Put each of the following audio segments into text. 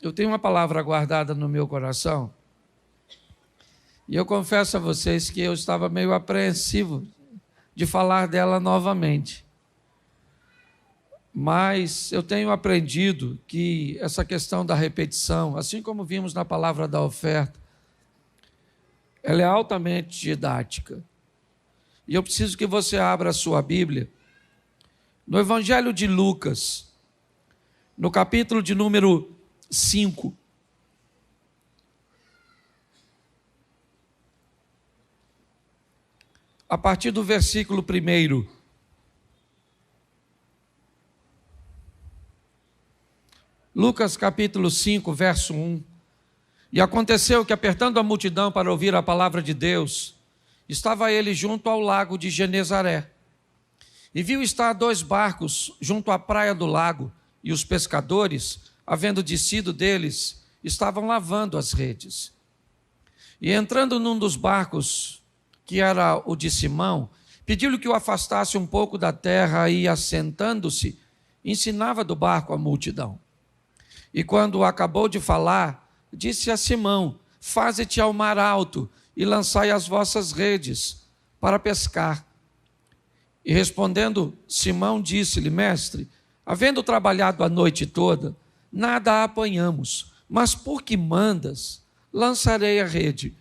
eu tenho uma palavra guardada no meu coração, e eu confesso a vocês que eu estava meio apreensivo de falar dela novamente. Mas eu tenho aprendido que essa questão da repetição, assim como vimos na palavra da oferta, ela é altamente didática. E eu preciso que você abra a sua Bíblia no Evangelho de Lucas, no capítulo de número 5. A partir do versículo 1. Lucas capítulo 5, verso 1. E aconteceu que, apertando a multidão para ouvir a palavra de Deus, estava ele junto ao lago de Genezaré. E viu estar 2 barcos junto à praia do lago, e os pescadores, havendo descido deles, estavam lavando as redes. E entrando num dos barcos, que era o de Simão, pediu-lhe que o afastasse um pouco da terra e, assentando-se, ensinava do barco a multidão. E quando acabou de falar, disse a Simão: faze-te ao mar alto e lançai as vossas redes para pescar. E respondendo, Simão disse-lhe: mestre, havendo trabalhado a noite toda, nada apanhamos, mas por que mandas, lançarei a rede.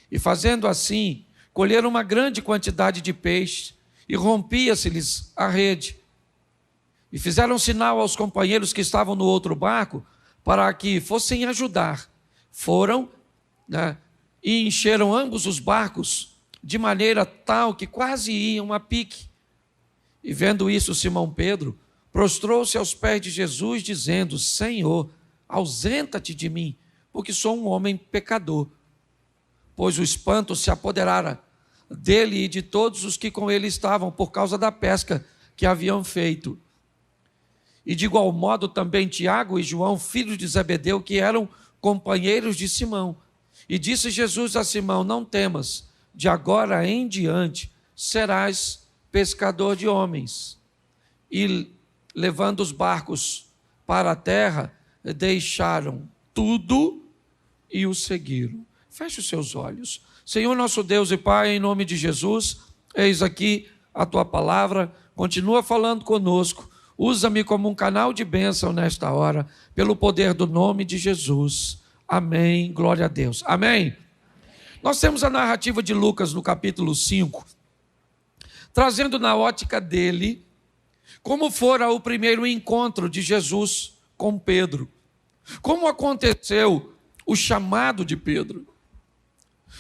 E fazendo assim, colheram uma grande quantidade de peixe, e rompia-se-lhes a rede. E fizeram sinal aos companheiros que estavam no outro barco, para que fossem ajudar. Foram, e encheram ambos os barcos, de maneira tal que quase iam a pique. E vendo isso, Simão Pedro prostrou-se aos pés de Jesus, dizendo: Senhor, ausenta-te de mim, porque sou um homem pecador. Pois o espanto se apoderara dele e de todos os que com ele estavam, por causa da pesca que haviam feito. E de igual modo também Tiago e João, filhos de Zebedeu, que eram companheiros de Simão. E disse Jesus a Simão: não temas, de agora em diante serás pescador de homens. E levando os barcos para a terra, deixaram tudo e o seguiram. Feche os seus olhos. Senhor nosso Deus e Pai, em nome de Jesus, eis aqui a Tua palavra, continua falando conosco, usa-me como um canal de bênção nesta hora, pelo poder do nome de Jesus. Amém, glória a Deus. Amém. Nós temos a narrativa de Lucas no capítulo 5, trazendo na ótica dele, como fora o primeiro encontro de Jesus com Pedro, como aconteceu o chamado de Pedro.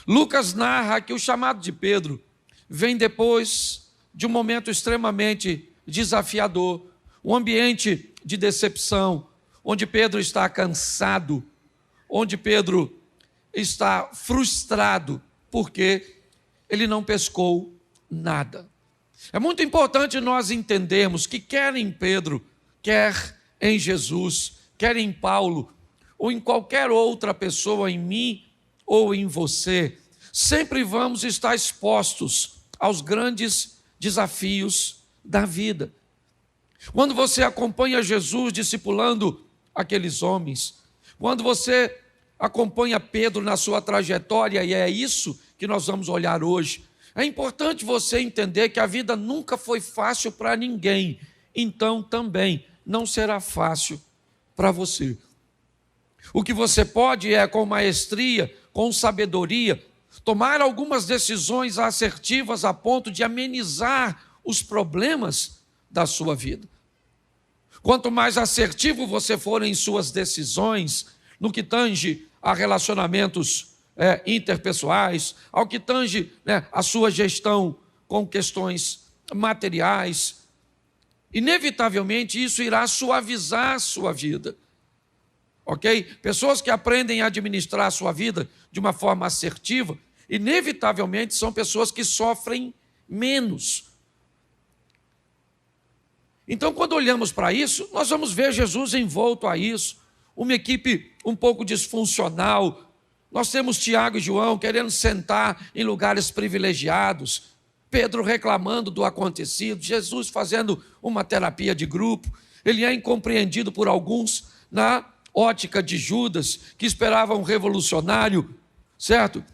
Lucas narra que o chamado de Pedro vem depois de um momento extremamente desafiador, um ambiente de decepção, onde Pedro está cansado, onde Pedro está frustrado, porque ele não pescou nada. É muito importante nós entendermos que quer em Pedro, quer em Jesus, quer em Paulo, ou em qualquer outra pessoa, em mim ou em você, sempre vamos estar expostos aos grandes desafios da vida. Quando você acompanha Jesus discipulando aqueles homens, quando você acompanha Pedro na sua trajetória, e é isso que nós vamos olhar hoje, é importante você entender que a vida nunca foi fácil para ninguém, então também não será fácil para você. O que você pode é, com maestria, com sabedoria, tomar algumas decisões assertivas a ponto de amenizar os problemas da sua vida. Quanto mais assertivo você for em suas decisões, no que tange a relacionamentos interpessoais, ao que tange a sua gestão com questões materiais, inevitavelmente isso irá suavizar a sua vida. Ok? Pessoas que aprendem a administrar a sua vida de uma forma assertiva, inevitavelmente são pessoas que sofrem menos. Então, quando olhamos para isso, nós vamos ver Jesus envolto a isso, uma equipe um pouco disfuncional. Nós temos Tiago e João querendo sentar em lugares privilegiados, Pedro reclamando do acontecido, Jesus fazendo uma terapia de grupo. Ele é incompreendido por alguns, ótica de Judas, que esperava um revolucionário, certo?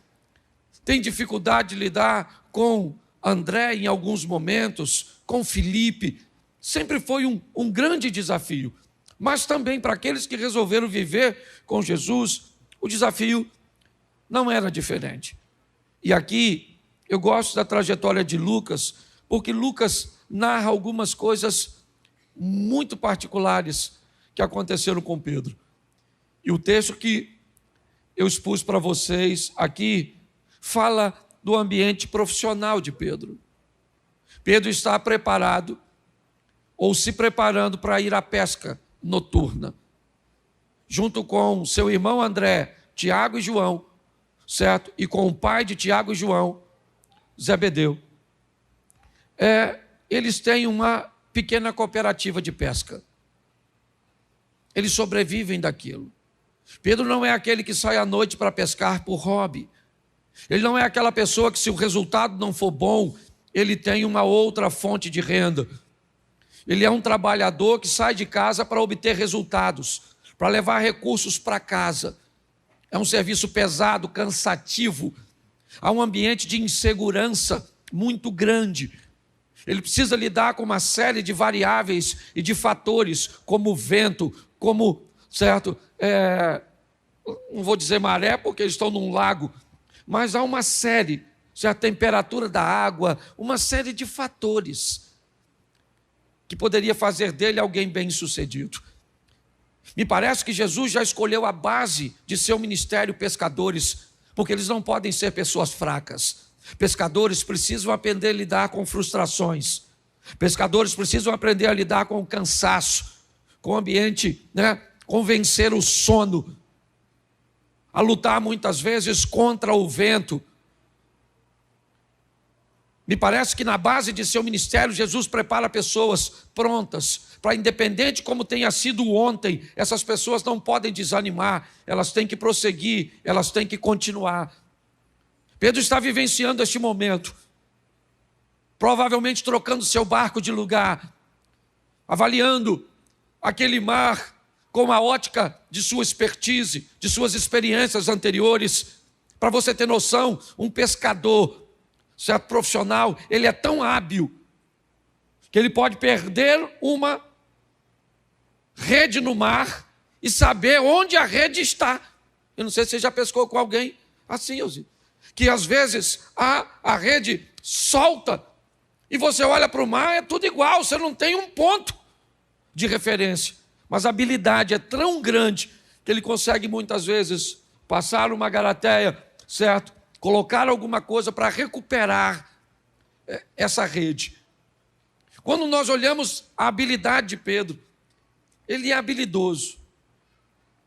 Tem dificuldade de lidar com André em alguns momentos, com Filipe. Sempre foi um grande desafio. Mas também para aqueles que resolveram viver com Jesus, o desafio não era diferente. E aqui eu gosto da trajetória de Lucas, porque Lucas narra algumas coisas muito particulares que aconteceram com Pedro. E o texto que eu expus para vocês aqui fala do ambiente profissional de Pedro. Pedro está preparado ou se preparando para ir à pesca noturna, junto com seu irmão André, Tiago e João, certo? E com o pai de Tiago e João, Zebedeu. Eles têm uma pequena cooperativa de pesca. Eles sobrevivem daquilo. Pedro não é aquele que sai à noite para pescar por hobby. Ele não é aquela pessoa que, se o resultado não for bom, ele tem uma outra fonte de renda. Ele é um trabalhador que sai de casa para obter resultados, para levar recursos para casa. É um serviço pesado, cansativo. Há um ambiente de insegurança muito grande. Ele precisa lidar com uma série de variáveis e de fatores, como o vento, como, certo, não vou dizer maré, porque eles estão num lago, mas há uma série, a temperatura da água, uma série de fatores que poderia fazer dele alguém bem-sucedido. Me parece que Jesus já escolheu a base de seu ministério pescadores, porque eles não podem ser pessoas fracas. Pescadores precisam aprender a lidar com frustrações. Pescadores precisam aprender a lidar com o cansaço, com o ambiente, com vencer o sono, a lutar muitas vezes contra o vento. Me parece que na base de seu ministério, Jesus prepara pessoas prontas para, independente como tenha sido ontem, essas pessoas não podem desanimar, elas têm que prosseguir, elas têm que continuar. Pedro está vivenciando este momento, provavelmente trocando seu barco de lugar, avaliando aquele mar com a ótica de sua expertise, de suas experiências anteriores. Para você ter noção, um pescador, certo, profissional, ele é tão hábil que ele pode perder uma rede no mar e saber onde a rede está. Eu não sei se você já pescou com alguém assim, Elzi, que às vezes a rede solta e você olha para o mar, é tudo igual, você não tem um ponto de referência. Mas a habilidade é tão grande que ele consegue muitas vezes passar uma garateia, certo? Colocar alguma coisa para recuperar essa rede. Quando nós olhamos a habilidade de Pedro, ele é habilidoso.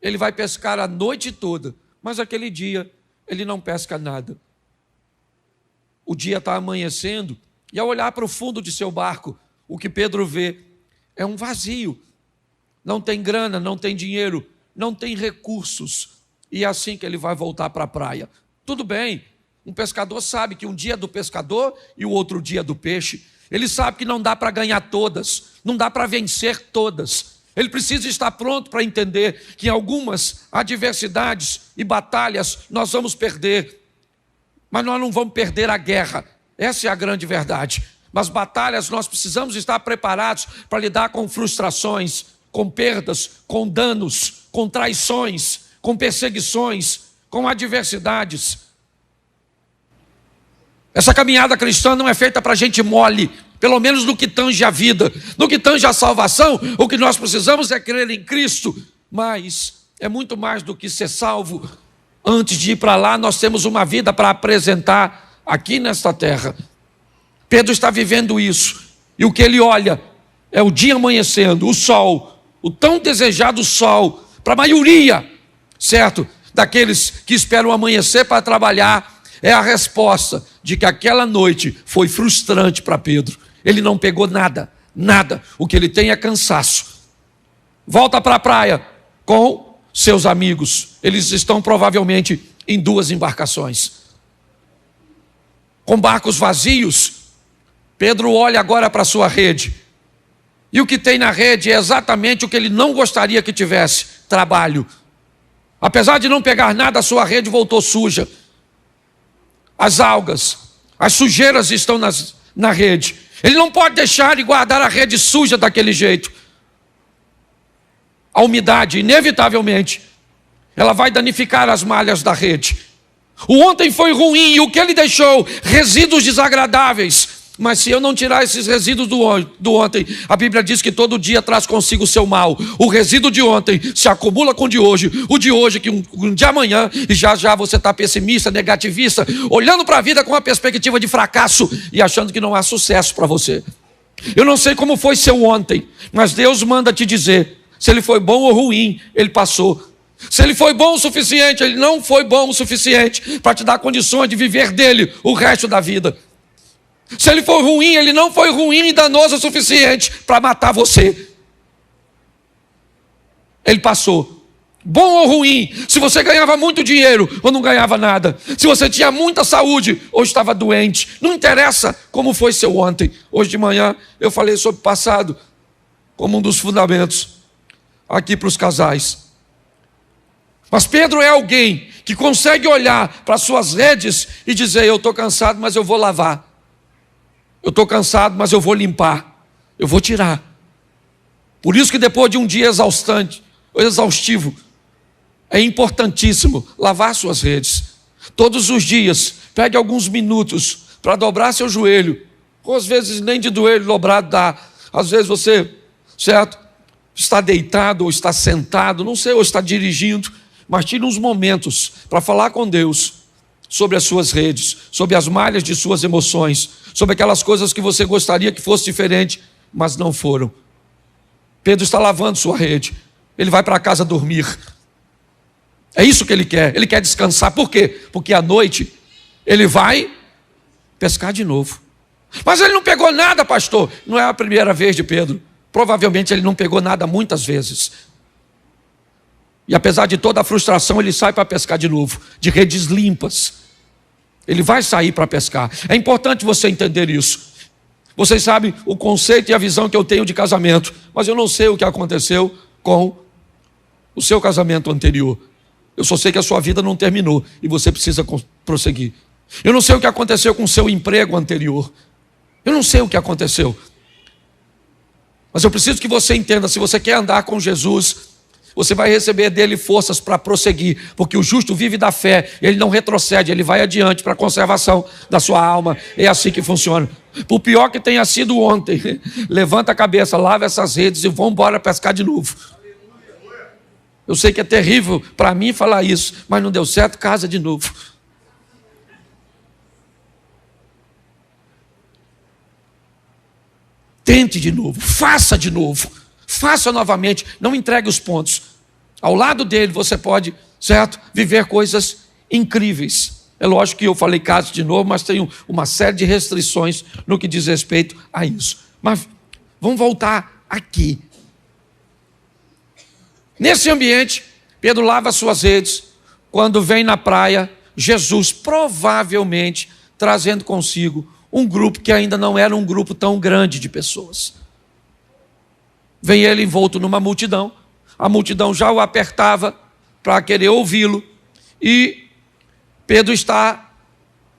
Ele vai pescar a noite toda, mas aquele dia ele não pesca nada. O dia está amanhecendo e, ao olhar para o fundo de seu barco, o que Pedro vê é um vazio. Não tem grana, não tem dinheiro, não tem recursos. E é assim que ele vai voltar para a praia. Tudo bem, um pescador sabe que um dia é do pescador e o outro dia é do peixe. Ele sabe que não dá para ganhar todas, não dá para vencer todas. Ele precisa estar pronto para entender que em algumas adversidades e batalhas nós vamos perder. Mas nós não vamos perder a guerra. Essa é a grande verdade. Nas batalhas nós precisamos estar preparados para lidar com frustrações, com perdas, com danos, com traições, com perseguições, com adversidades. Essa caminhada cristã não é feita para gente mole, pelo menos no que tange a vida. No que tange a salvação, o que nós precisamos é crer em Cristo. Mas é muito mais do que ser salvo. Antes de ir para lá, nós temos uma vida para apresentar aqui nesta terra. Pedro está vivendo isso. E o que ele olha é o dia amanhecendo, o sol, o tão desejado sol, para a maioria, certo, daqueles que esperam amanhecer para trabalhar, é a resposta de que aquela noite foi frustrante para Pedro. Ele não pegou nada, nada. O que ele tem é cansaço. Volta para a praia com seus amigos. Eles estão provavelmente em 2 embarcações. Com barcos vazios, Pedro olha agora para a sua rede. E o que tem na rede é exatamente o que ele não gostaria que tivesse: trabalho. Apesar de não pegar nada, a sua rede voltou suja. As algas, as sujeiras estão na rede. Ele não pode deixar e guardar a rede suja daquele jeito. A umidade, inevitavelmente, ela vai danificar as malhas da rede. O ontem foi ruim e o que ele deixou? Resíduos desagradáveis. Mas se eu não tirar esses resíduos do ontem, a Bíblia diz que todo dia traz consigo o seu mal. O resíduo de ontem se acumula com o de hoje que um de amanhã, e já você está pessimista, negativista, olhando para a vida com uma perspectiva de fracasso e achando que não há sucesso para você. Eu não sei como foi seu ontem, mas Deus manda te dizer, se ele foi bom ou ruim, ele passou. Se ele foi bom o suficiente, ele não foi bom o suficiente para te dar condições de viver dele o resto da vida. Se ele for ruim, ele não foi ruim e danoso o suficiente para matar você. Ele passou. Bom ou ruim, se você ganhava muito dinheiro ou não ganhava nada, se você tinha muita saúde ou estava doente, não interessa como foi seu ontem. Hoje de manhã eu falei sobre o passado como um dos fundamentos aqui para os casais. Mas Pedro é alguém que consegue olhar para suas redes e dizer: eu estou cansado, mas eu vou lavar. Eu estou cansado, mas eu vou limpar. Eu vou tirar. Por isso que depois de um dia exaustivo, é importantíssimo lavar suas redes. Todos os dias, pegue alguns minutos para dobrar seu joelho. Ou às vezes nem de joelho dobrado dá. Às vezes você, certo, está deitado ou está sentado, não sei, ou está dirigindo. Mas tire uns momentos para falar com Deus sobre as suas redes, sobre as malhas de suas emoções, sobre aquelas coisas que você gostaria que fosse diferente, mas não foram. Pedro está lavando sua rede. Ele vai para casa dormir. É isso que ele quer descansar. Por quê? Porque à noite ele vai pescar de novo. Mas ele não pegou nada, pastor. Não é a primeira vez de Pedro. Provavelmente ele não pegou nada muitas vezes. E apesar de toda a frustração, ele sai para pescar de novo, de redes limpas. Ele vai sair para pescar. É importante você entender isso. Vocês sabem o conceito e a visão que eu tenho de casamento, mas eu não sei o que aconteceu com o seu casamento anterior. Eu só sei que a sua vida não terminou e você precisa prosseguir. Eu não sei o que aconteceu com o seu emprego anterior. Eu não sei o que aconteceu. Mas eu preciso que você entenda, se você quer andar com Jesus, você vai receber dele forças para prosseguir, porque o justo vive da fé, ele não retrocede, ele vai adiante para a conservação da sua alma. É assim que funciona. Por pior que tenha sido ontem, levanta a cabeça, lava essas redes e vamos embora pescar de novo. Eu sei que é terrível para mim falar isso, mas não deu certo, casa de novo. Tente de novo, faça de novo. Faça novamente, não entregue os pontos. Ao lado dele você pode, certo, viver coisas incríveis. É lógico que eu falei caso de novo, mas tenho uma série de restrições no que diz respeito a isso. Mas vamos voltar aqui. Nesse ambiente, Pedro lava suas redes. Quando vem na praia, Jesus provavelmente trazendo consigo um grupo que ainda não era um grupo tão grande de pessoas. Vem ele envolto numa multidão, a multidão já o apertava para querer ouvi-lo, e Pedro está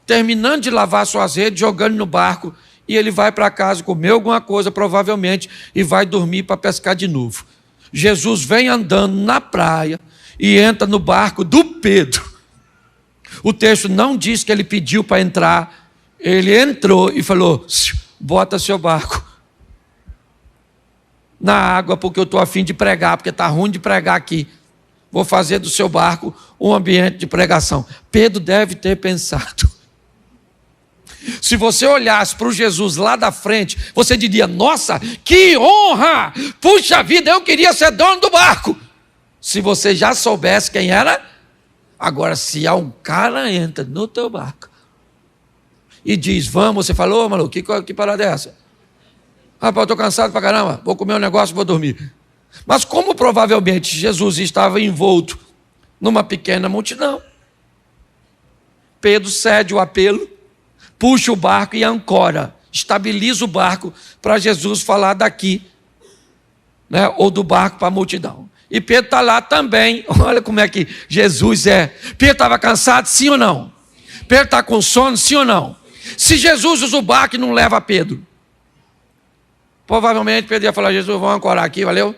terminando de lavar suas redes, jogando no barco, e ele vai para casa comer alguma coisa, provavelmente, e vai dormir para pescar de novo. Jesus vem andando na praia e entra no barco do Pedro. O texto não diz que ele pediu para entrar, ele entrou e falou: bota seu barco na água, porque eu estou a fim de pregar, porque está ruim de pregar aqui. Vou fazer do seu barco um ambiente de pregação. Pedro deve ter pensado. Se você olhasse para o Jesus lá da frente, você diria: nossa, que honra! Puxa vida, eu queria ser dono do barco. Se você já soubesse quem era. Agora, se há um cara entra no teu barco e diz: vamos, você falou, maluco, que parada é essa? Rapaz, eu estou cansado pra caramba, vou comer um negócio e vou dormir. Mas como provavelmente Jesus estava envolto numa pequena multidão, Pedro cede o apelo, puxa o barco e ancora, estabiliza o barco para Jesus falar daqui né? Ou do barco para a multidão. E Pedro está lá também. Olha como é que Jesus é. Pedro estava cansado, sim ou não? Pedro está com sono, sim ou não? Se Jesus usa o barco e não leva Pedro, provavelmente Pedro ia falar: Jesus, vamos ancorar aqui, valeu?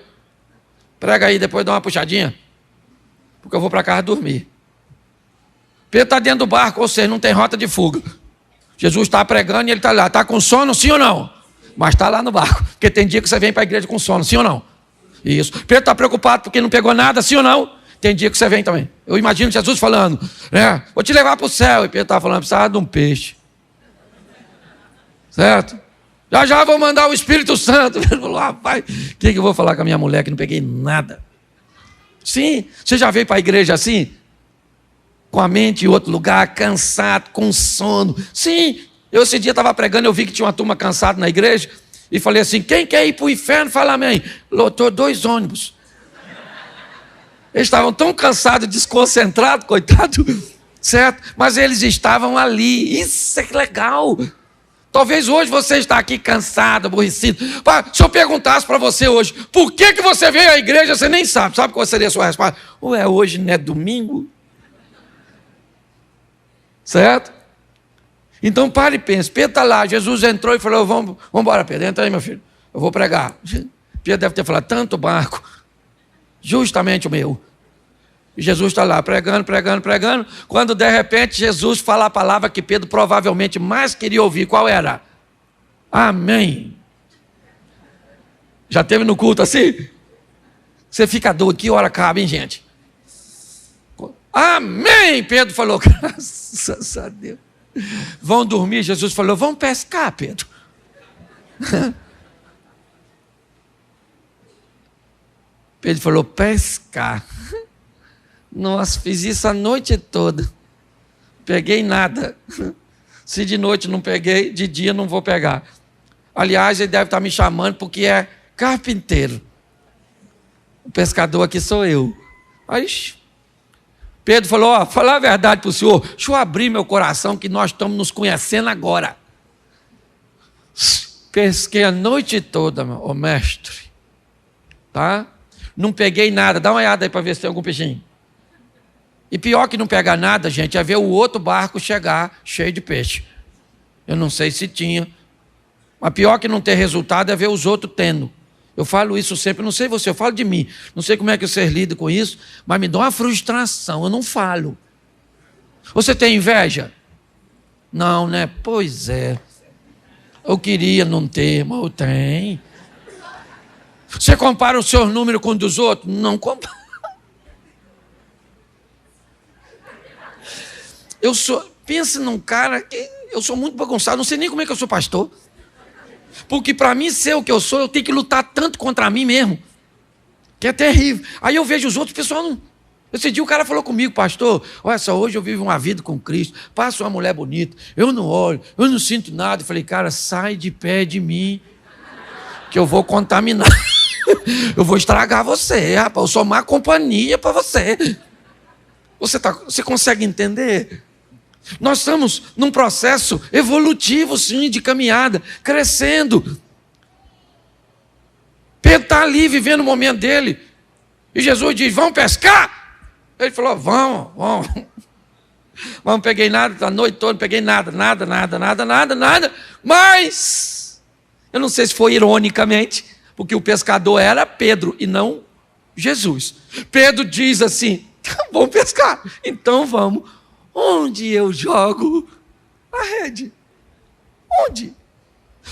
Prega aí, depois dá uma puxadinha, porque eu vou para casa dormir. Pedro está dentro do barco, ou seja, não tem rota de fuga. Jesus está pregando e ele está lá. Está com sono, sim ou não? Mas está lá no barco, porque tem dia que você vem para a igreja com sono, sim ou não? Isso. Pedro está preocupado porque não pegou nada, sim ou não? Tem dia que você vem também. Eu imagino Jesus falando, né? Vou te levar para o céu. E Pedro estava falando: precisava de um peixe. Certo? Já já vou mandar o Espírito Santo. Ele falou: rapaz, o que eu vou falar com a minha mulher que não peguei nada? Sim, você já veio para a igreja assim? Com a mente em outro lugar, cansado, com sono. Sim, eu esse dia estava pregando, eu vi que tinha uma turma cansada na igreja, e falei assim: quem quer ir para o inferno? Fala amém. Lotou 2 ônibus. Eles estavam tão cansados, desconcentrados, coitado, certo? Mas eles estavam ali. Isso é legal. Talvez hoje você está aqui cansado, aborrecido. Se eu perguntasse para você hoje, por que você veio à igreja, você nem sabe. Sabe qual seria a sua resposta? Ué, hoje não é domingo? Certo? Então pare e pense. Pedro está lá, Jesus entrou e falou: vamos embora, Pedro, entra aí, meu filho, eu vou pregar. Pedro deve ter falado: tanto barco, justamente o meu. E Jesus está lá pregando. Quando de repente Jesus fala a palavra que Pedro provavelmente mais queria ouvir. Qual era? Amém. Já teve no culto assim? Você fica doido, que hora acaba, hein, gente? Amém, Pedro falou. Graças a Deus. Vão dormir, Jesus falou: vamos pescar, Pedro. Pedro falou: pescar. Nossa, fiz isso a noite toda. Peguei nada. Se de noite não peguei, de dia não vou pegar. Aliás, ele deve estar me chamando porque é carpinteiro. O pescador aqui sou eu. Aí Pedro falou: ó, falar a verdade para o senhor, deixa eu abrir meu coração que nós estamos nos conhecendo agora. Pesquei a noite toda, ô mestre. Tá? Não peguei nada. Dá uma olhada aí para ver se tem algum peixinho. E pior que não pegar nada, gente, é ver o outro barco chegar cheio de peixe. Eu não sei se tinha. Mas pior que não ter resultado é ver os outros tendo. Eu falo isso sempre, não sei você, eu falo de mim. Não sei como é que você lida com isso, mas me dá uma frustração, eu não falo. Você tem inveja? Não, né? Pois é. Eu queria não ter, mas eu tenho. Você compara o seu número com o dos outros? Não compara. Pensa num cara que eu sou muito bagunçado, não sei nem como é que eu sou pastor. Porque para mim ser o que eu sou, eu tenho que lutar tanto contra mim mesmo, que é terrível. Aí eu vejo os outros, o pessoal não... Esse dia o cara falou comigo: pastor, olha só, hoje eu vivo uma vida com Cristo, passo uma mulher bonita, eu não olho, eu não sinto nada. Eu falei: cara, sai de pé de mim, que eu vou contaminar. Eu vou estragar você, rapaz, eu sou má companhia para você. Você consegue entender? Nós estamos num processo evolutivo, sim, de caminhada, crescendo. Pedro está ali vivendo o momento dele. E Jesus diz: vamos pescar? Ele falou: vamos. Não peguei nada, a noite toda não peguei nada. Mas, eu não sei se foi ironicamente, porque o pescador era Pedro e não Jesus. Pedro diz assim: vamos pescar, então vamos. Onde eu jogo a rede? Onde?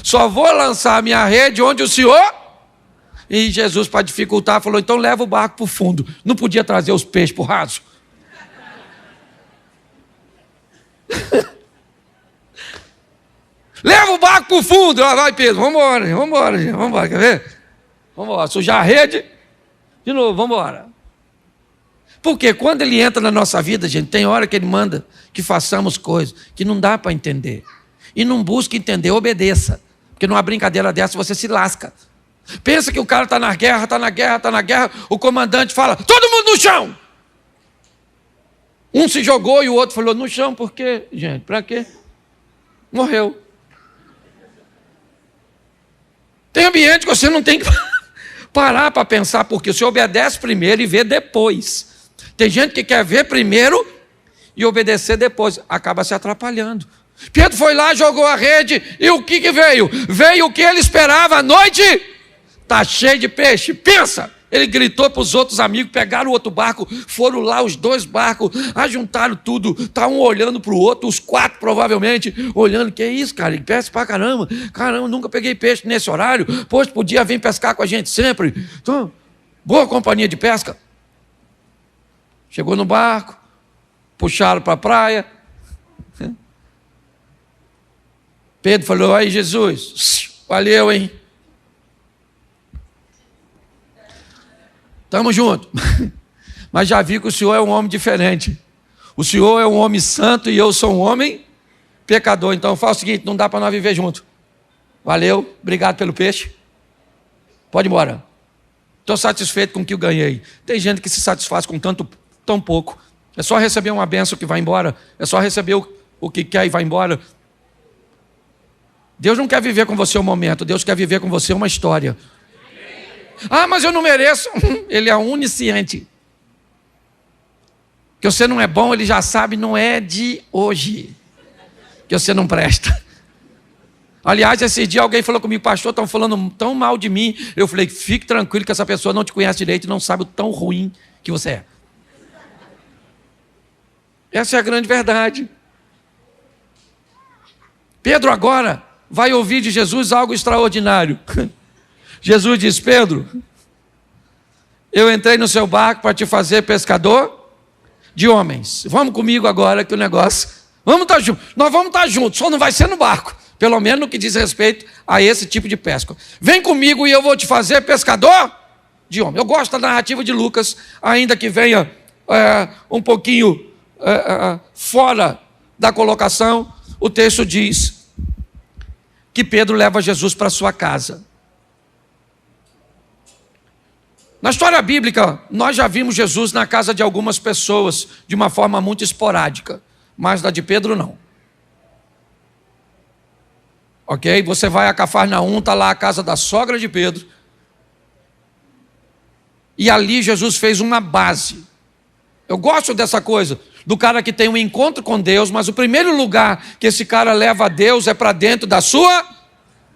Só vou lançar a minha rede onde o senhor... E Jesus, para dificultar, falou: então leva o barco para o fundo. Não podia trazer os peixes para o raso? Leva o barco para o fundo. Vai, Pedro, vamos embora, quer ver? Vamos embora, sujar a rede. De novo, vamos embora. Porque quando ele entra na nossa vida, gente, tem hora que ele manda que façamos coisas que não dá para entender. E não busca entender, obedeça. Porque numa brincadeira dessa você se lasca. Pensa que o cara está na guerra, o comandante fala: todo mundo no chão! Um se jogou e o outro falou: no chão, por quê, gente? Para quê? Morreu. Tem ambiente que você não tem que parar para pensar, porque você obedece primeiro e vê depois. Tem gente que quer ver primeiro e obedecer depois, acaba se atrapalhando. Pedro foi lá, jogou a rede, e o que veio? Veio o que ele esperava, a noite está cheia de peixe. Pensa! Ele gritou para os outros amigos, pegaram o outro barco, foram lá os 2 barcos, ajuntaram tudo, está um olhando para o outro, os 4 provavelmente, olhando, que é isso, cara, pesca para caramba, nunca peguei peixe nesse horário, poxa, podia vir pescar com a gente sempre. Então, boa companhia de pesca. Chegou no barco, puxaram para a praia. Pedro falou, aí Jesus, valeu, hein? Estamos juntos. Mas já vi que o Senhor é um homem diferente. O Senhor é um homem santo e eu sou um homem pecador. Então faz o seguinte, não dá para nós viver junto. Valeu, obrigado pelo peixe. Pode ir embora. Estou satisfeito com o que eu ganhei. Tem gente que se satisfaz com tão pouco. É só receber uma bênção que vai embora. É só receber o que quer e vai embora. Deus não quer viver com você um momento. Deus quer viver com você uma história. Ah, mas eu não mereço. Ele é onisciente. Que você não é bom, ele já sabe, não é de hoje. Que você não presta. Aliás, esse dia alguém falou comigo, pastor, estão falando tão mal de mim. Eu falei, fique tranquilo que essa pessoa não te conhece direito e não sabe o tão ruim que você é. Essa é a grande verdade. Pedro agora vai ouvir de Jesus algo extraordinário. Jesus diz, Pedro, eu entrei no seu barco para te fazer pescador de homens. Vamos comigo agora que o negócio... Vamos estar juntos. Nós vamos estar juntos, só não vai ser no barco. Pelo menos no que diz respeito a esse tipo de pesca. Vem comigo e eu vou te fazer pescador de homens. Eu gosto da narrativa de Lucas, ainda que venha um pouquinho fora da colocação. O texto diz que Pedro leva Jesus para sua casa. Na história bíblica, nós já vimos Jesus na casa de algumas pessoas, de uma forma muito esporádica, mas na de Pedro não. Ok? Você vai a Cafarnaum, está lá a casa da sogra de Pedro, e ali Jesus fez uma base. Eu gosto dessa coisa, do cara que tem um encontro com Deus, mas o primeiro lugar que esse cara leva a Deus é para dentro da sua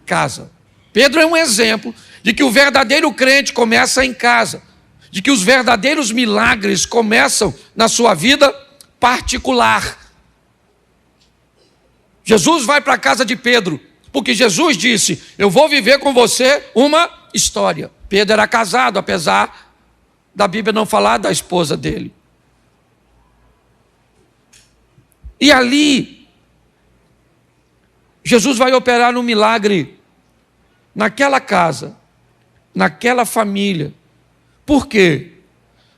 casa. Pedro é um exemplo de que o verdadeiro crente começa em casa, de que os verdadeiros milagres começam na sua vida particular. Jesus vai para a casa de Pedro, porque Jesus disse, eu vou viver com você uma história. Pedro era casado, apesar da Bíblia não falar da esposa dele. E ali, Jesus vai operar um milagre naquela casa, naquela família. Por quê?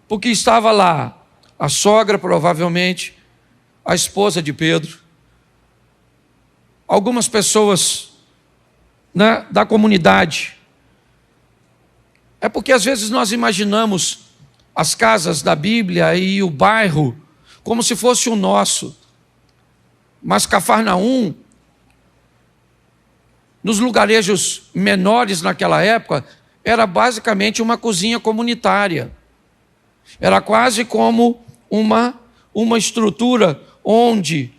Porque estava lá a sogra, provavelmente, a esposa de Pedro, algumas pessoas, né, da comunidade. É porque às vezes nós imaginamos as casas da Bíblia e o bairro como se fosse o nosso. Mas Cafarnaum, nos lugarejos menores naquela época, era basicamente uma cozinha comunitária. Era quase como uma estrutura onde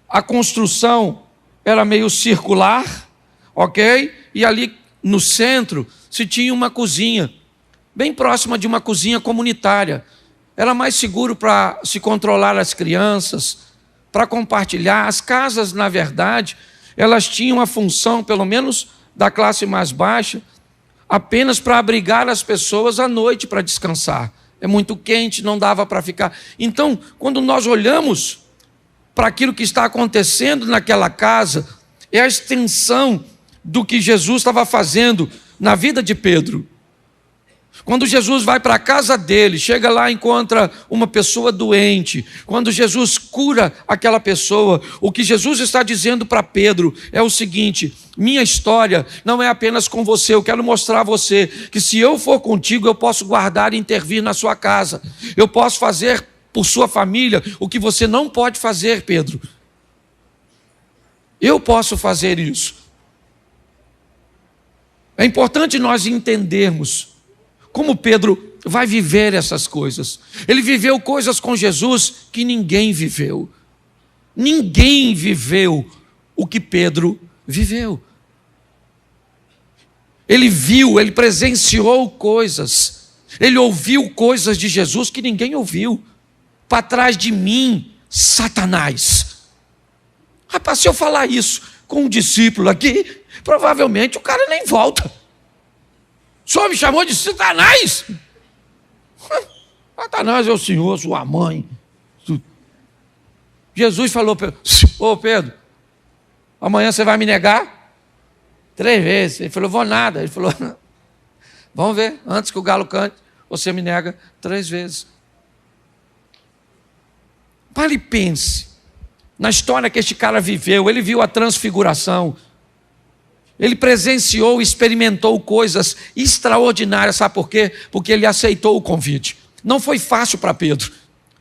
a construção era meio circular, ok? E ali no centro se tinha uma cozinha, bem próxima de uma cozinha comunitária. Era mais seguro para se controlar as crianças, para compartilhar. As casas, na verdade, elas tinham a função, pelo menos da classe mais baixa, apenas para abrigar as pessoas à noite para descansar. É muito quente, não dava para ficar. Então, quando nós olhamos para aquilo que está acontecendo naquela casa, é a extensão do que Jesus estava fazendo na vida de Pedro. Quando Jesus vai para a casa dele, chega lá e encontra uma pessoa doente. Quando Jesus cura aquela pessoa, o que Jesus está dizendo para Pedro é o seguinte: minha história não é apenas com você, eu quero mostrar a você que se eu for contigo, eu posso guardar e intervir na sua casa. Eu posso fazer por sua família o que você não pode fazer, Pedro. Eu posso fazer isso. É importante nós entendermos como Pedro vai viver essas coisas. Ele viveu coisas com Jesus que ninguém viveu. Ninguém viveu o que Pedro viveu. Ele viu, ele presenciou coisas. Ele ouviu coisas de Jesus que ninguém ouviu. Para trás de mim, Satanás. Rapaz, se eu falar isso com um discípulo aqui, provavelmente o cara nem volta. O senhor me chamou de Satanás? Satanás é o senhor, sua mãe. Jesus falou, ô Pedro, amanhã você vai me negar? 3 vezes. Ele falou, vou nada. Ele falou, vamos ver, antes que o galo cante, você me nega 3 vezes. Pare e pense na história que este cara viveu. Ele viu a transfiguração. Ele presenciou e experimentou coisas extraordinárias. Sabe por quê? Porque ele aceitou o convite. Não foi fácil para Pedro.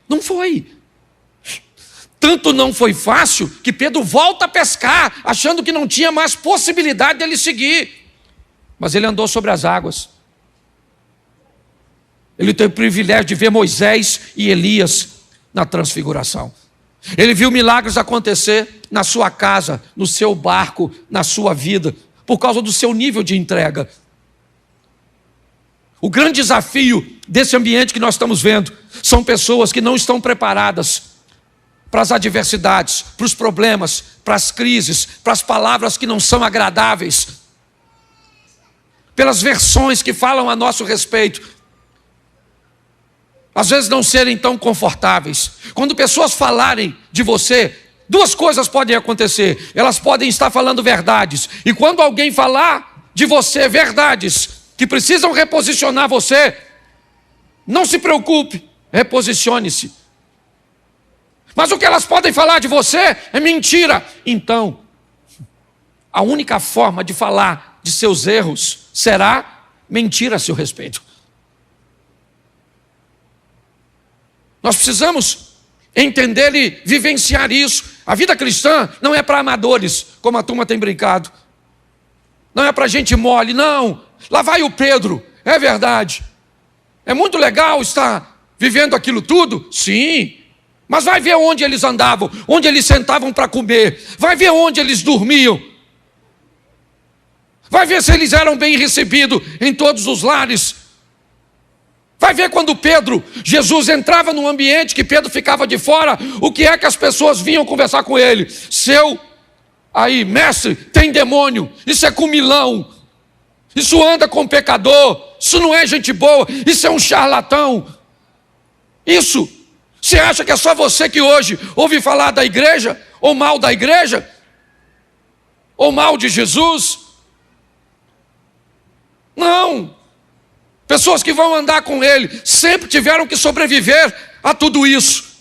Não foi. Tanto não foi fácil que Pedro volta a pescar, achando que não tinha mais possibilidade dele seguir. Mas ele andou sobre as águas. Ele teve o privilégio de ver Moisés e Elias na transfiguração. Ele viu milagres acontecer na sua casa, no seu barco, na sua vida, por causa do seu nível de entrega. O grande desafio desse ambiente que nós estamos vendo são pessoas que não estão preparadas para as adversidades, para os problemas, para as crises, para as palavras que não são agradáveis, pelas versões que falam a nosso respeito, às vezes não serem tão confortáveis. Quando pessoas falarem de você, 2 coisas podem acontecer. Elas podem estar falando verdades, e quando alguém falar de você verdades que precisam reposicionar você, não se preocupe, reposicione-se. Mas o que elas podem falar de você é mentira. Então, a única forma de falar de seus erros será mentir a seu respeito. Nós precisamos entender e vivenciar isso. A vida cristã não é para amadores, como a turma tem brincado. Não é para gente mole, não. Lá vai o Pedro, é verdade. É muito legal estar vivendo aquilo tudo, sim. Mas vai ver onde eles andavam, onde eles sentavam para comer. Vai ver onde eles dormiam. Vai ver se eles eram bem recebidos em todos os lares. Vai ver quando Jesus entrava num ambiente que Pedro ficava de fora, o que é que as pessoas vinham conversar com ele? Mestre, tem demônio, isso é comilão, isso anda com pecador, isso não é gente boa, isso é um charlatão. Isso, você acha que é só você que hoje ouve falar da igreja, ou mal da igreja, ou mal de Jesus? Não. Pessoas que vão andar com ele sempre tiveram que sobreviver a tudo isso.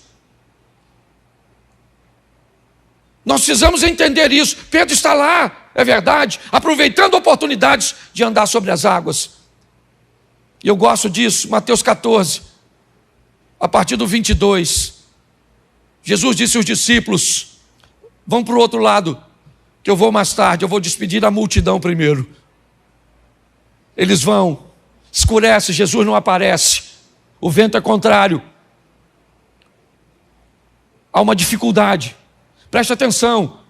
Nós precisamos entender isso. Pedro está lá, é verdade, aproveitando oportunidades de andar sobre as águas. E eu gosto disso, Mateus 14, a partir do 22. Jesus disse aos discípulos, vão para o outro lado, que eu vou mais tarde, eu vou despedir a multidão primeiro. Eles vão. Escurece, Jesus não aparece, o vento é contrário, há uma dificuldade. Preste atenção,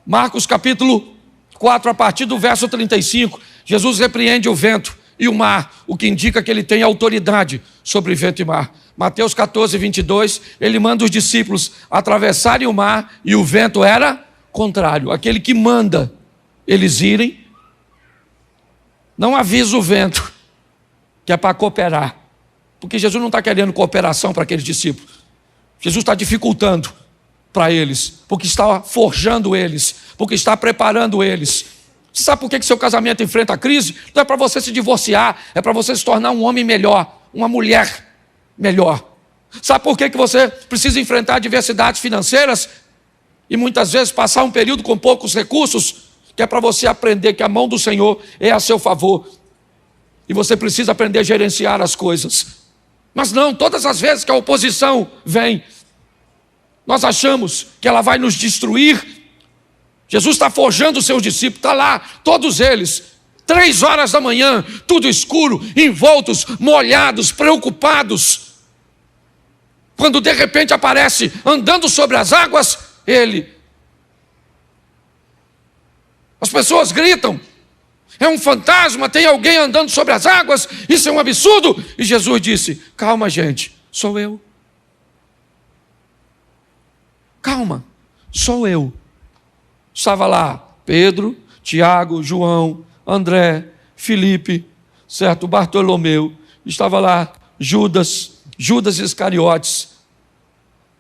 Marcos capítulo 4, a partir do verso 35, Jesus repreende o vento e o mar, o que indica que ele tem autoridade sobre vento e mar. Mateus 14, 22, ele manda os discípulos atravessarem o mar e o vento era contrário. Aquele que manda eles irem, não avisa o vento, que é para cooperar, porque Jesus não está querendo cooperação para aqueles discípulos. Jesus está dificultando para eles, porque está forjando eles, porque está preparando eles. Você sabe por que seu casamento enfrenta a crise? Não é para você se divorciar, é para você se tornar um homem melhor, uma mulher melhor. Sabe por que você precisa enfrentar adversidades financeiras e muitas vezes passar um período com poucos recursos? Que é para você aprender que a mão do Senhor é a seu favor. E você precisa aprender a gerenciar as coisas. Mas não, todas as vezes que a oposição vem, nós achamos que ela vai nos destruir. Jesus está forjando os seus discípulos, está lá, todos eles. 3 horas da manhã, tudo escuro, envoltos, molhados, preocupados. Quando de repente aparece andando sobre as águas, ele. As pessoas gritam: é um fantasma, tem alguém andando sobre as águas, isso é um absurdo. E Jesus disse: calma, gente, sou eu. Calma, sou eu. Estava lá Pedro, Tiago, João, André, Filipe, certo? Bartolomeu. Estava lá Judas Iscariotes.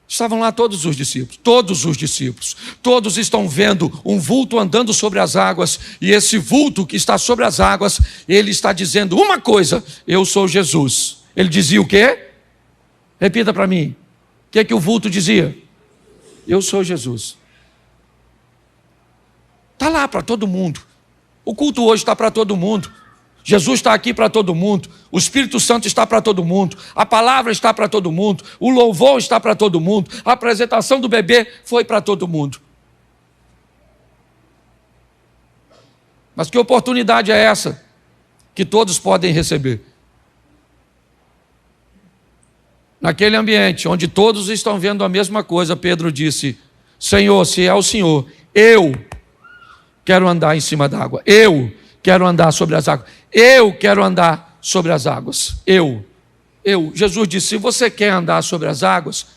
Estavam lá todos os discípulos. Todos estão vendo um vulto andando sobre as águas. E esse vulto que está sobre as águas, ele está dizendo uma coisa: eu sou Jesus. Ele dizia o quê? Repita para mim. O que é que o vulto dizia? Eu sou Jesus. Está lá para todo mundo. O culto hoje está para todo mundo. Jesus está aqui para todo mundo. O Espírito Santo está para todo mundo. A palavra está para todo mundo. O louvor está para todo mundo. A apresentação do bebê foi para todo mundo. Mas que oportunidade é essa que todos podem receber? Naquele ambiente onde todos estão vendo a mesma coisa, Pedro disse: Senhor, se é o Senhor, eu quero andar em cima da água. Eu quero andar sobre as águas. Eu quero andar sobre as águas. Jesus disse: se você quer andar sobre as águas,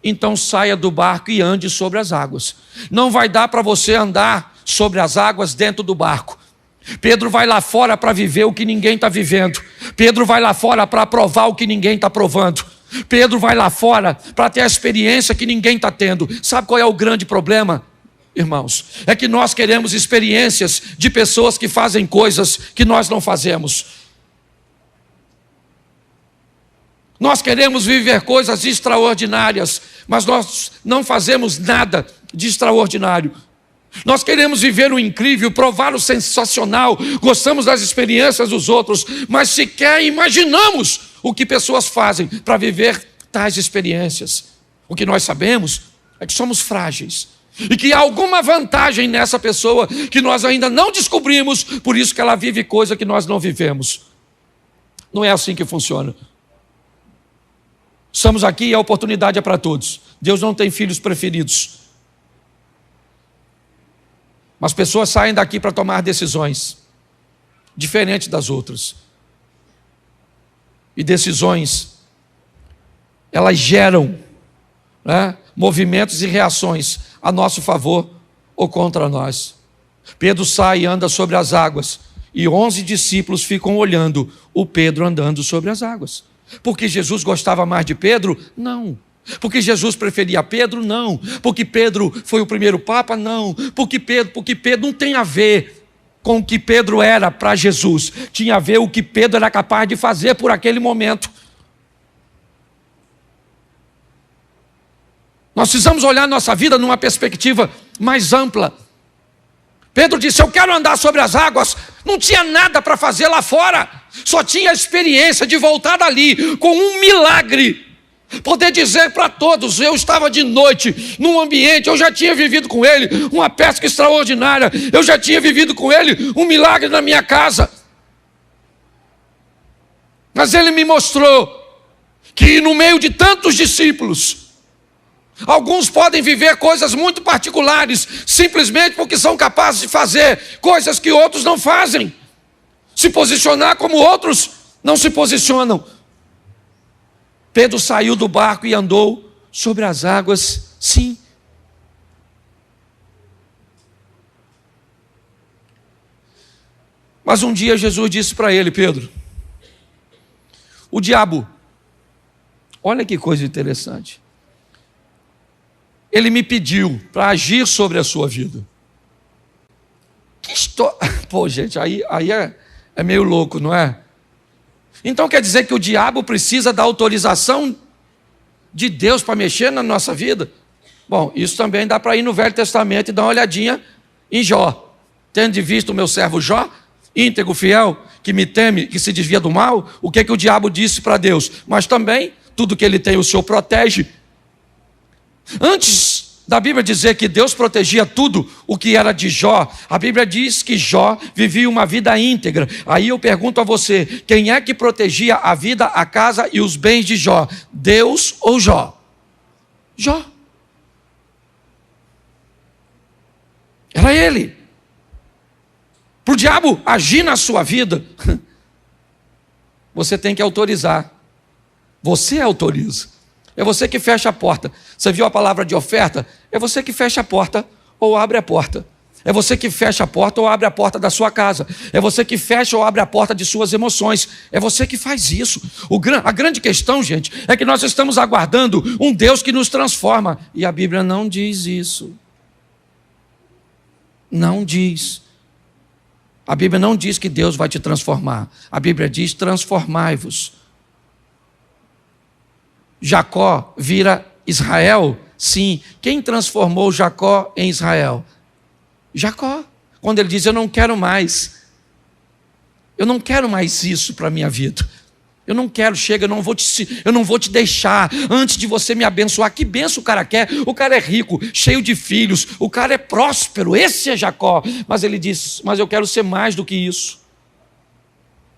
então saia do barco e ande sobre as águas. Não vai dar para você andar sobre as águas dentro do barco. Pedro vai lá fora para viver o que ninguém está vivendo. Pedro vai lá fora para provar o que ninguém está provando. Pedro vai lá fora para ter a experiência que ninguém está tendo. Sabe qual é o grande problema, irmãos? É que nós queremos experiências de pessoas que fazem coisas que nós não fazemos. Nós queremos viver coisas extraordinárias, mas nós não fazemos nada de extraordinário. Nós queremos viver o incrível, provar o sensacional, gostamos das experiências dos outros, mas sequer imaginamos o que pessoas fazem para viver tais experiências. O que nós sabemos é que somos frágeis e que há alguma vantagem nessa pessoa que nós ainda não descobrimos, por isso que ela vive coisa que nós não vivemos. Não é assim que funciona. Estamos aqui e a oportunidade é para todos. Deus não tem filhos preferidos. Mas pessoas saem daqui para tomar decisões diferentes das outras. E decisões, elas geram, né, movimentos e reações a nosso favor ou contra nós. Pedro sai e anda sobre as águas, e 11 discípulos ficam olhando o Pedro andando sobre as águas. Porque Jesus gostava mais de Pedro? Não. Porque Jesus preferia Pedro? Não. Porque Pedro foi o primeiro papa? Não. Porque Pedro não tem a ver com o que Pedro era para Jesus. Tinha a ver o que Pedro era capaz de fazer por aquele momento. Nós precisamos olhar nossa vida numa perspectiva mais ampla. Pedro disse: eu quero andar sobre as águas. Não tinha nada para fazer lá fora. Só tinha a experiência de voltar dali com um milagre. Poder dizer para todos: eu estava de noite num ambiente, eu já tinha vivido com ele uma pesca extraordinária, eu já tinha vivido com ele um milagre na minha casa. Mas ele me mostrou que no meio de tantos discípulos, alguns podem viver coisas muito particulares, simplesmente porque são capazes de fazer coisas que outros não fazem, se posicionar como outros não se posicionam. Pedro saiu do barco e andou sobre as águas, sim. Mas um dia Jesus disse para ele: Pedro, o diabo, olha que coisa interessante, ele me pediu para agir sobre a sua vida. Que história! Pô, gente, aí é meio louco, não é? Então quer dizer que o diabo precisa da autorização de Deus para mexer na nossa vida? Bom, isso também dá para ir no Velho Testamento e dar uma olhadinha em Jó. Tendo visto o meu servo Jó, íntegro, fiel, que me teme, que se desvia do mal, o que o diabo disse para Deus? Mas também, tudo que ele tem o Senhor protege. Antes da Bíblia dizer que Deus protegia tudo o que era de Jó, a Bíblia diz que Jó vivia uma vida íntegra. Aí eu pergunto a você, quem é que protegia a vida, a casa e os bens de Jó? Deus ou Jó? Jó. Era ele. Para o diabo agir na sua vida, você tem que autorizar. Você autoriza. É você que fecha a porta. Você viu a palavra de oferta? É você que fecha a porta ou abre a porta. É você que fecha a porta ou abre a porta da sua casa. É você que fecha ou abre a porta de suas emoções. É você que faz isso. A grande questão, gente, é que nós estamos aguardando um Deus que nos transforma. E a Bíblia não diz isso. Não diz. A Bíblia não diz que Deus vai te transformar. A Bíblia diz: transformai-vos. Jacó vira Israel? Sim. Quem transformou Jacó em Israel? Jacó. Quando ele diz: eu não quero mais isso para a minha vida. Eu não quero, chega, eu não vou te deixar antes de você me abençoar. Que benção o cara quer? O cara é rico, cheio de filhos, o cara é próspero, esse é Jacó. Mas ele diz: mas eu quero ser mais do que isso.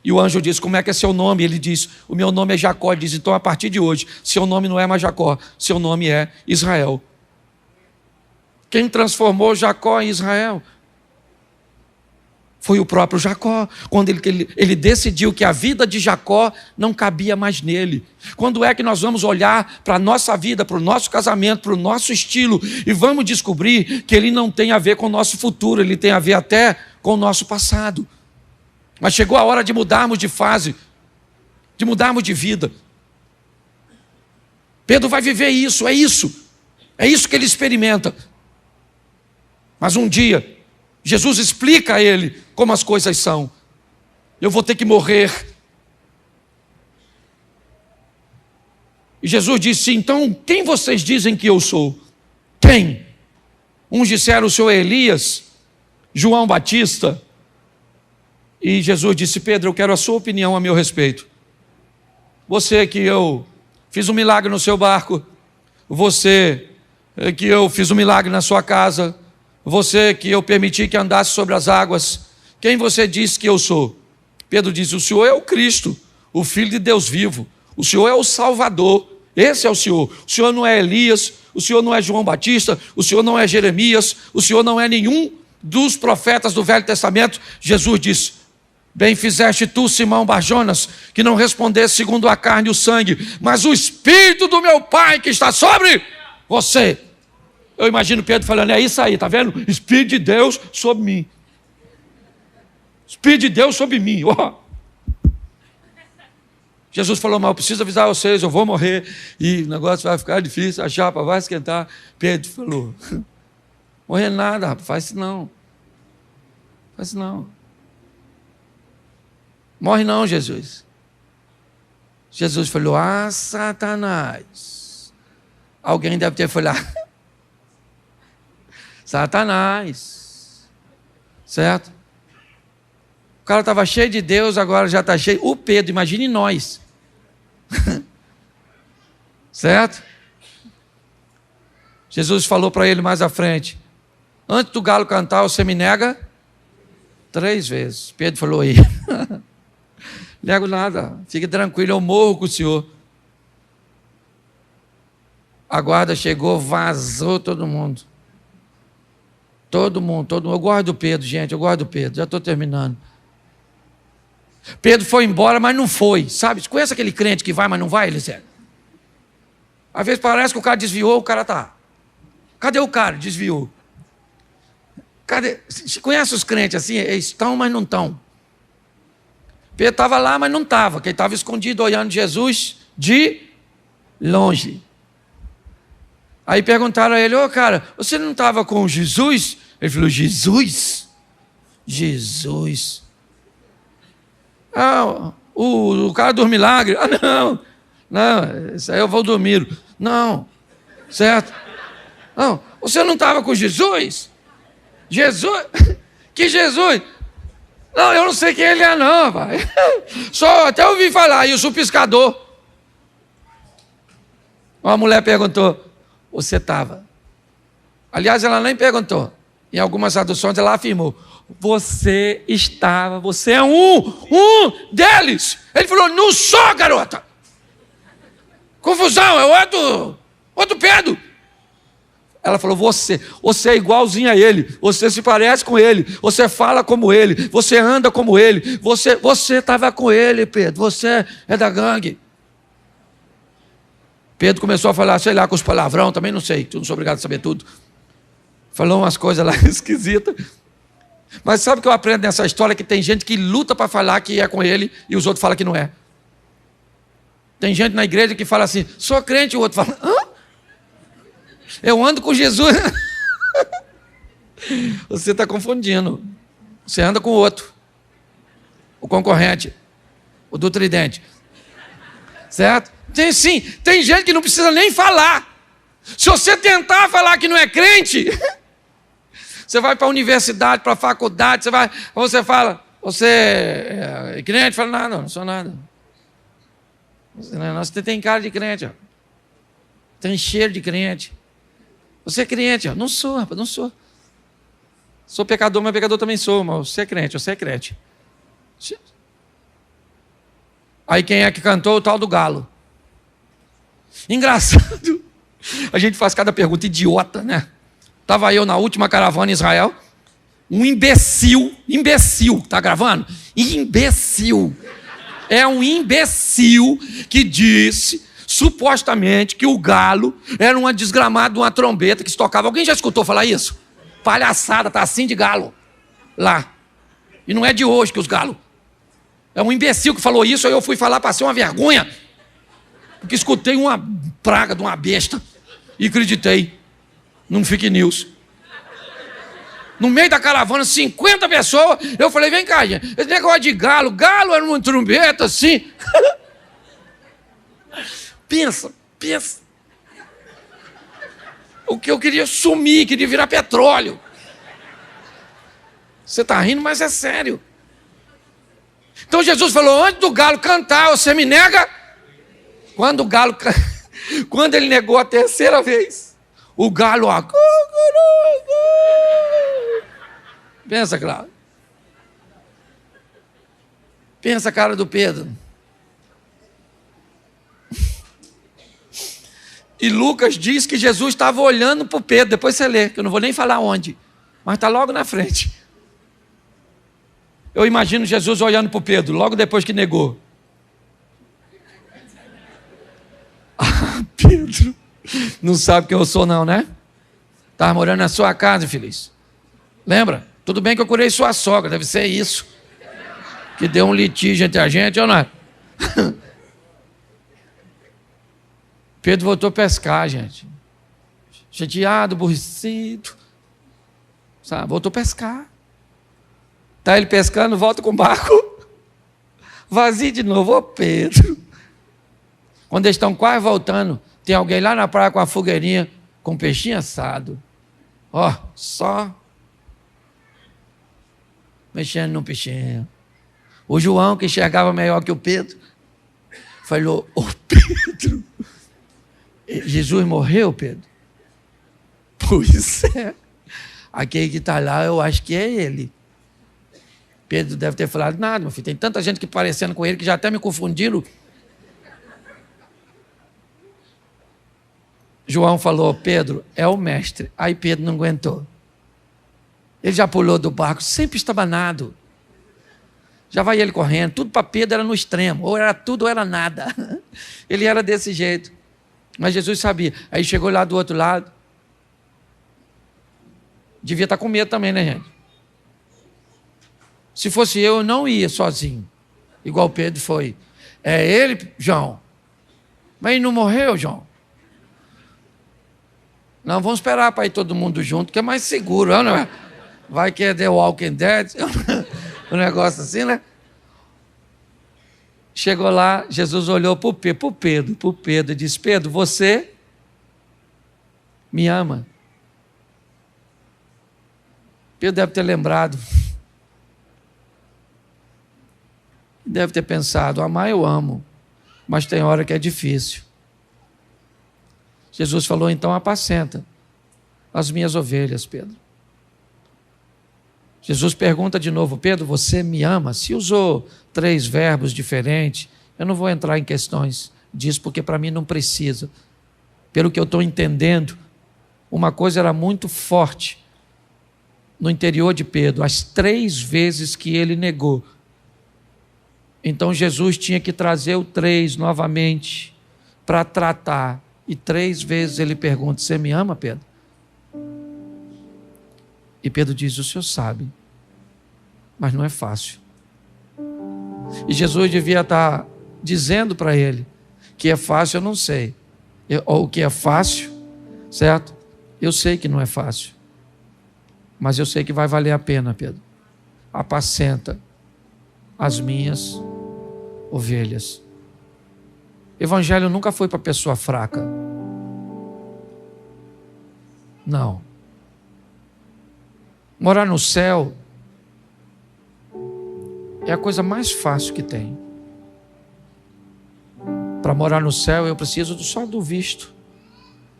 E o anjo diz: como é que é seu nome? Ele diz: o meu nome é Jacó. Ele diz: então a partir de hoje, seu nome não é mais Jacó, seu nome é Israel. Quem transformou Jacó em Israel foi o próprio Jacó, quando ele decidiu que a vida de Jacó não cabia mais nele. Quando é que nós vamos olhar para a nossa vida, para o nosso casamento, para o nosso estilo, e vamos descobrir que ele não tem a ver com o nosso futuro, ele tem a ver até com o nosso passado. Mas chegou a hora de mudarmos de fase, de mudarmos de vida. Pedro vai viver isso, é isso que ele experimenta. Mas um dia, Jesus explica a ele como as coisas são. Eu vou ter que morrer. E Jesus disse: então, quem vocês dizem que eu sou? Quem? Uns disseram: o senhor é Elias, João Batista. E Jesus disse: Pedro, eu quero a sua opinião a meu respeito. Você que eu fiz um milagre no seu barco, você que eu fiz um milagre na sua casa, você que eu permiti que andasse sobre as águas, quem você diz que eu sou? Pedro disse: o Senhor é o Cristo, o Filho de Deus vivo, o Senhor é o Salvador, esse é o Senhor não é Elias, o Senhor não é João Batista, o Senhor não é Jeremias, o Senhor não é nenhum dos profetas do Velho Testamento. Jesus disse: bem fizeste tu, Simão Barjonas, que não respondesse segundo a carne e o sangue, mas o Espírito do meu Pai que está sobre você. Eu imagino Pedro falando: é isso aí, tá vendo? Espírito de Deus sobre mim. Espírito de Deus sobre mim. Oh. Jesus falou: mas eu preciso avisar vocês, eu vou morrer e o negócio vai ficar difícil, a chapa vai esquentar. Pedro falou: morrer nada, rapaz, faz isso não. Faz isso não. Morre não, Jesus. Jesus falou: ah, Satanás. Alguém deve ter falado: Satanás. Certo? O cara estava cheio de Deus, agora já está cheio. O Pedro, imagine nós. Certo? Jesus falou para ele mais à frente: antes do galo cantar, você me nega 3 vezes. Pedro falou: aí. Nego nada, fique tranquilo, eu morro com o senhor. A guarda chegou, vazou todo mundo. Todo mundo. Eu gosto do Pedro, gente, eu gosto do Pedro, já estou terminando. Pedro foi embora, mas não foi, sabe? Você conhece aquele crente que vai, mas não vai, Eliseu? Às vezes parece que o cara desviou, o cara tá. Cadê o cara? Desviou. Cadê? Você conhece os crentes assim? Eles estão, mas não estão. Pedro estava lá, mas não estava, porque ele estava escondido olhando Jesus de longe. Aí perguntaram a ele: ô cara, você não estava com Jesus? Ele falou: Jesus? Jesus. Ah, o cara dos milagres. Ah, não, isso aí eu vou dormir. Não, certo? Não, você não estava com Jesus? Jesus? Que Jesus? Não, eu não sei quem ele é não, pai. Só até ouvi falar, e eu sou pescador. Uma mulher perguntou: você estava? Aliás, ela nem perguntou. Em algumas traduções ela afirmou: você é um deles. Ele falou: não sou, garota. Confusão, é outro Pedro. Ela falou: você é igualzinho a ele, você se parece com ele, você fala como ele, você anda como ele, você estava com ele, Pedro, você é da gangue. Pedro começou a falar, sei lá, com os palavrão, também não sei, não sou obrigado a saber tudo. Falou umas coisas lá esquisitas. Mas sabe o que eu aprendo nessa história? Que tem gente que luta para falar que é com ele e os outros falam que não é. Tem gente na igreja que fala assim: sou crente, e o outro fala: hã? Eu ando com Jesus. Você está confundindo. Você anda com o outro, o concorrente, o do tridente. Certo? Tem gente que não precisa nem falar. Se você tentar falar que não é crente, você vai para a universidade, para a faculdade, você fala: você é crente? Fala: nada, não sou nada. Você tem cara de crente, ó. Tem cheiro de crente. Você é crente, ó. Não sou, rapaz, não sou. Sou pecador, mas pecador também sou, mas você é crente. Aí quem é que cantou? O tal do galo. Engraçado. A gente faz cada pergunta idiota, né? Estava eu na última caravana em Israel, um imbecil, tá gravando? Imbecil. É um imbecil que disse, supostamente, que o galo era uma desgramada de uma trombeta que se tocava. Alguém já escutou falar isso? Palhaçada, tá assim de galo lá. E não é de hoje que os galos. É um imbecil que falou isso, aí eu fui falar, passei uma vergonha, porque escutei uma praga de uma besta e acreditei num fake news. No meio da caravana, 50 pessoas, eu falei: vem cá, gente, esse negócio de galo era uma trombeta assim. Pensa. O que eu queria sumir, queria virar petróleo. Você está rindo, mas é sério. Então Jesus falou: antes do galo cantar, você me nega? Quando ele negou a terceira vez, o galo, ó, pensa, Cláudio. Pensa a cara do Pedro. E Lucas diz que Jesus estava olhando para o Pedro. Depois você lê, que eu não vou nem falar onde, mas está logo na frente. Eu imagino Jesus olhando para o Pedro, logo depois que negou. Ah, Pedro, não sabe quem eu sou não, né? Estava morando na sua casa, infeliz. Lembra? Tudo bem que eu curei sua sogra, deve ser isso. Que deu um litígio entre a gente, ou não é? Pedro voltou a pescar, gente. Chateado, aborrecido. Sabe? Voltou a pescar. Está ele pescando, volta com o barco vazio de novo. Ô Pedro. Quando eles estão quase voltando, tem alguém lá na praia com a fogueirinha, com peixinho assado. Ó, só mexendo no peixinho. O João, que enxergava melhor que o Pedro, falou: ô Pedro, Jesus morreu, Pedro? Pois é. Aquele que está lá, eu acho que é ele. Pedro deve ter falado: nada, meu filho, tem tanta gente que parecendo com ele que já até me confundiram. João falou: Pedro, é o mestre. Aí Pedro não aguentou. Ele já pulou do barco, sempre estabanado. Já vai ele correndo. Tudo para Pedro era no extremo. Ou era tudo ou era nada. Ele era desse jeito. Mas Jesus sabia. Aí chegou lá do outro lado. Devia estar com medo também, né, gente? Se fosse eu não ia sozinho. Igual Pedro foi. É ele, João. Mas ele não morreu, João? Não, vamos esperar para ir todo mundo junto, que é mais seguro, não é? Vai que é The Walking Dead, um negócio assim, né? Chegou lá, Jesus olhou para o Pedro e disse: Pedro, você me ama? Pedro deve ter lembrado. Deve ter pensado: amar eu amo, mas tem hora que é difícil. Jesus falou: então apacenta as minhas ovelhas, Pedro. Jesus pergunta de novo: Pedro, você me ama? Se usou 3 verbos diferentes, eu não vou entrar em questões disso, porque para mim não precisa. Pelo que eu estou entendendo, uma coisa era muito forte no interior de Pedro, as 3 vezes que ele negou. Então Jesus tinha que trazer o 3 novamente para tratar. E 3 vezes ele pergunta: você me ama, Pedro? E Pedro diz: o senhor sabe, mas não é fácil. E Jesus devia estar dizendo para ele que é fácil, eu não sei. Ou o que é fácil, certo? Eu sei que não é fácil. Mas eu sei que vai valer a pena, Pedro. Apacenta as minhas ovelhas. Evangelho nunca foi para pessoa fraca. Não. Morar no céu é a coisa mais fácil que tem. Para morar no céu eu preciso só do visto,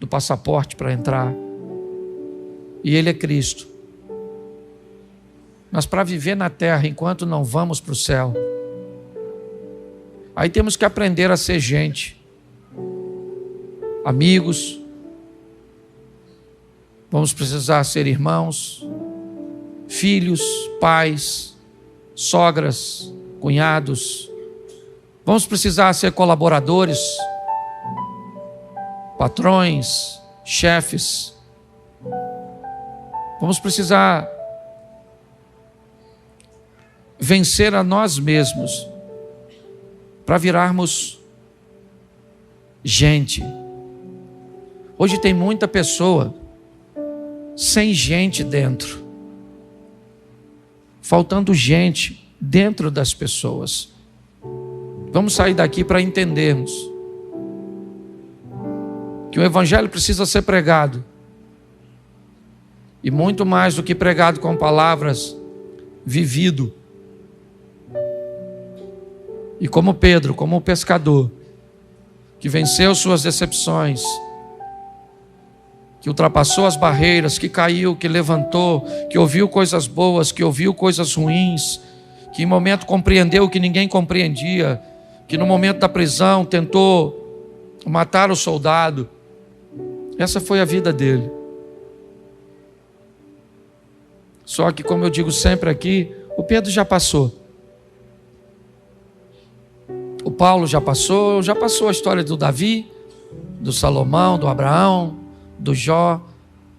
do passaporte para entrar. E Ele é Cristo. Mas para viver na terra enquanto não vamos para o céu, aí temos que aprender a ser gente, amigos, vamos precisar ser irmãos, filhos, pais, sogras, cunhados, vamos precisar ser colaboradores, patrões, chefes, vamos precisar vencer a nós mesmos para virarmos gente. Hoje tem muita pessoa sem gente dentro, faltando gente dentro das pessoas. Vamos sair daqui para entendermos que o Evangelho precisa ser pregado, e muito mais do que pregado com palavras, vivido. E como Pedro, como o pescador, que venceu suas decepções, que ultrapassou as barreiras, que caiu, que levantou, que ouviu coisas boas, que ouviu coisas ruins, que em momento compreendeu o que ninguém compreendia, que no momento da prisão tentou matar o soldado. Essa foi a vida dele. Só que, como eu digo sempre aqui, o Pedro já passou. O Paulo já passou a história do Davi, do Salomão, do Abraão, do Jó.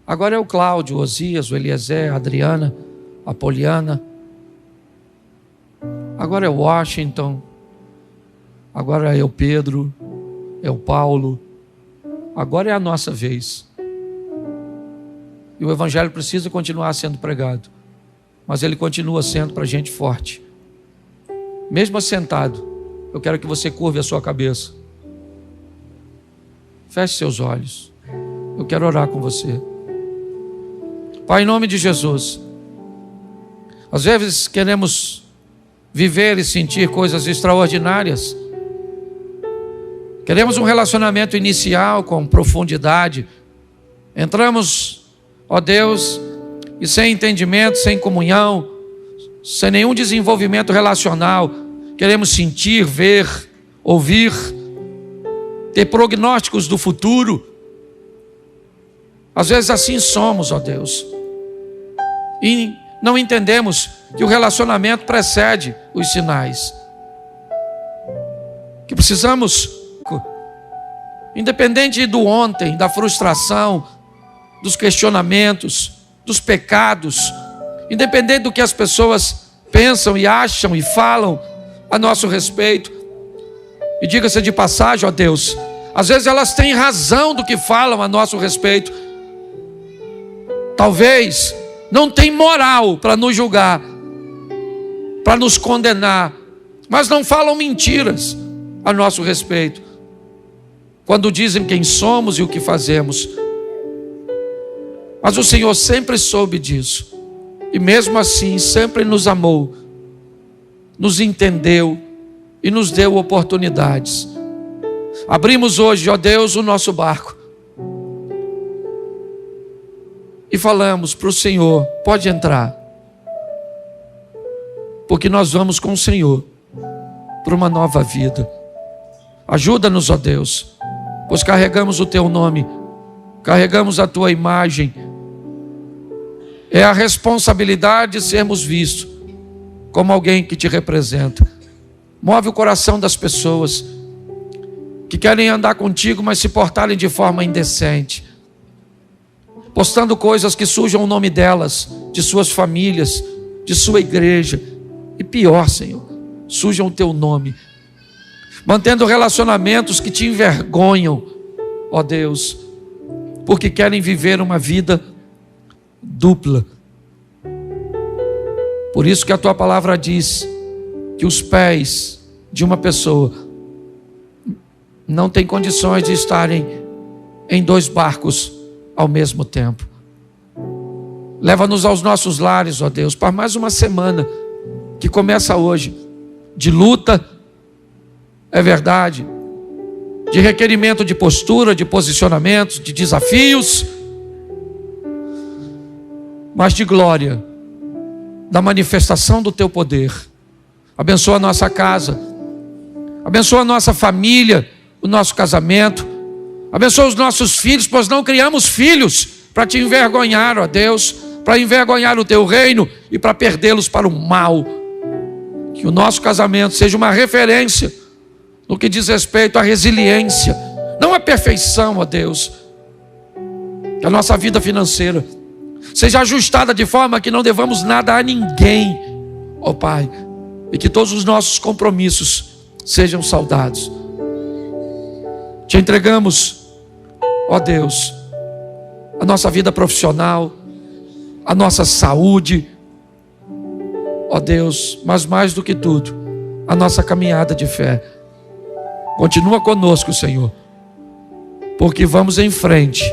Agora é o Cláudio, o Osias, o Eliezer, a Adriana, a Poliana. Agora é o Washington. Agora é o Pedro, é o Paulo. Agora é a nossa vez. E o Evangelho precisa continuar sendo pregado. Mas ele continua sendo para gente forte. Mesmo assentado, eu quero que você curve a sua cabeça. Feche seus olhos. Eu quero orar com você. Pai, em nome de Jesus. Às vezes queremos viver e sentir coisas extraordinárias. Queremos um relacionamento inicial com profundidade. Entramos, ó Deus, e sem entendimento, sem comunhão, sem nenhum desenvolvimento relacional, queremos sentir, ver, ouvir, ter prognósticos do futuro. Às vezes assim somos, ó Deus, e não entendemos que o relacionamento precede os sinais, que precisamos, independente do ontem, da frustração, dos questionamentos, dos pecados, independente do que as pessoas pensam e acham e falam a nosso respeito. E diga-se de passagem, ó Deus, às vezes elas têm razão do que falam a nosso respeito. Talvez não tem moral para nos julgar, para nos condenar, mas não falam mentiras a nosso respeito, quando dizem quem somos e o que fazemos. Mas o Senhor sempre soube disso, e mesmo assim sempre nos amou, nos entendeu e nos deu oportunidades. Abrimos hoje, ó Deus, o nosso barco, e falamos para o Senhor: pode entrar, porque nós vamos com o Senhor para uma nova vida. Ajuda-nos, ó Deus, pois carregamos o Teu nome, carregamos a Tua imagem. É a responsabilidade de sermos vistos como alguém que Te representa. Move o coração das pessoas que querem andar contigo, mas se portarem de forma indecente, postando coisas que sujam o nome delas, de suas famílias, de sua igreja, e pior, Senhor, sujam o Teu nome, mantendo relacionamentos que Te envergonham, ó Deus, porque querem viver uma vida dupla. Por isso que a Tua palavra diz que os pés de uma pessoa não têm condições de estarem em 2 barcos ao mesmo tempo. Leva-nos aos nossos lares, ó Deus, para mais uma semana que começa hoje, de luta, é verdade, de requerimento de postura, de posicionamentos, de desafios, mas de glória, da manifestação do Teu poder. Abençoa a nossa casa, abençoa a nossa família, o nosso casamento, abençoa os nossos filhos, pois não criamos filhos para Te envergonhar, ó Deus, para envergonhar o Teu reino e para perdê-los para o mal. Que o nosso casamento seja uma referência no que diz respeito à resiliência, não à perfeição, ó Deus. Que a nossa vida financeira seja ajustada de forma que não devamos nada a ninguém, ó Pai, e que todos os nossos compromissos sejam saudados. Te entregamos, ó Deus, a nossa vida profissional, a nossa saúde, ó Deus, mas mais do que tudo, a nossa caminhada de fé. Continua conosco, Senhor, porque vamos em frente,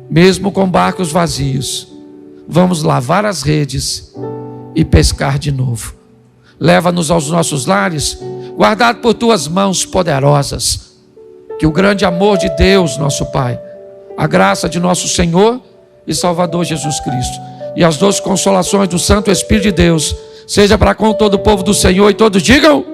mesmo com barcos vazios, vamos lavar as redes e pescar de novo. Leva-nos aos nossos lares, guardado por Tuas mãos poderosas. Que o grande amor de Deus, nosso Pai, a graça de nosso Senhor e Salvador Jesus Cristo e as doces consolações do Santo Espírito de Deus seja para com todo o povo do Senhor, e todos digam: